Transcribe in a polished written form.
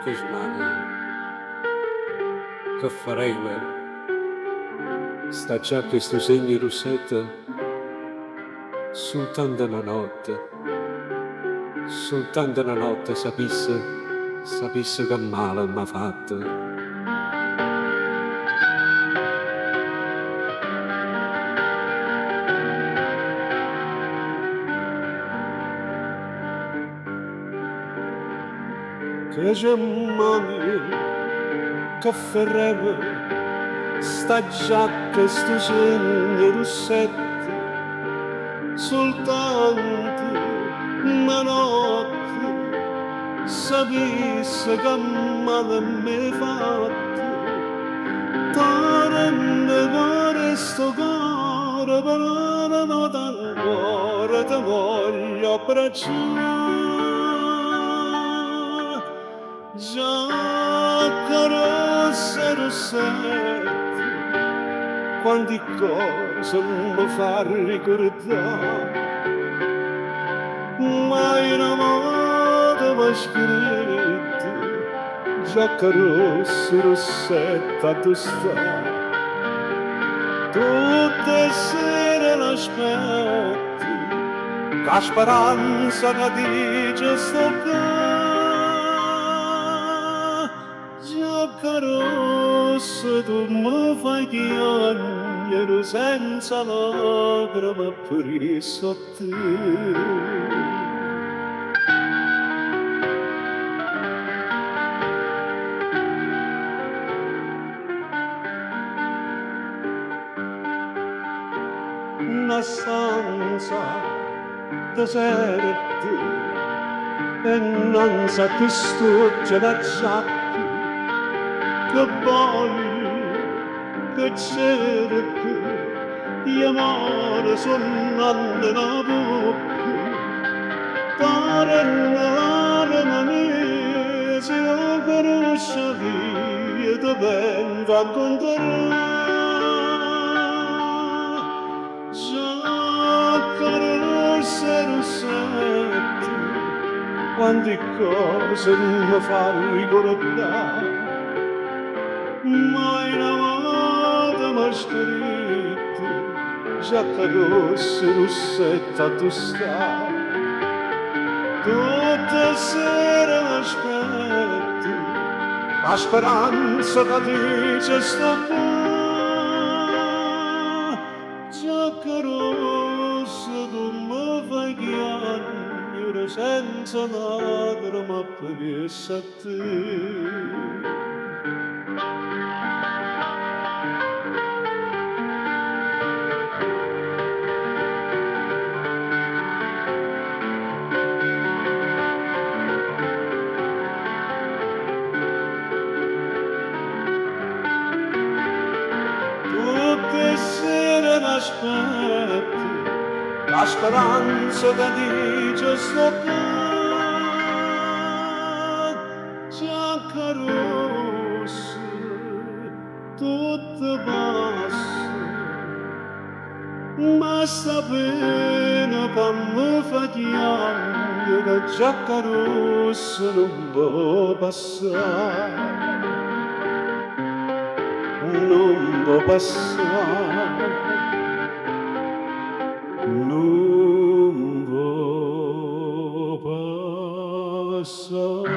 Kashmani, che farei sta già questo segno rossetta soltanto una notte sapesse che male m'ha fatto. Che c'è mani che faremo sta già questo segno rossetta soltanto una notte sapesse che male mi fatto torna cuore sto cuore però la notte ancora ti voglio abbracciare già carezze rossette quanti cose mi fa ricordare mai una volta mi ha scritto giacca rossa rossetta tu stai tutte le sere l'aspetti che speranza che dice sto qua giacca rossa tu mi fai piangere senza lacrime per sotto una stanza deserta e non sa più stuccia da giacca che voglio che cerco di amore suonando la bocca pare l'anima mia se lo conoscevi e ti vengo a incontrare rossette, quante cose mi fa ricordare, mai una volta mi ha scritto, giacca rossa, rossetta tu stai, tutte le sere l'aspetti, la speranza che dice sto qua, giacca rossa tu mi fai piangere senza lacrime per te. Tutte le sere l'aspetti, la speranza che dice sto qua, giacca rossa, tutto passa, ma sta pena che mi fa piangere, giacca rossa non può passare. Non può passare, non può passare.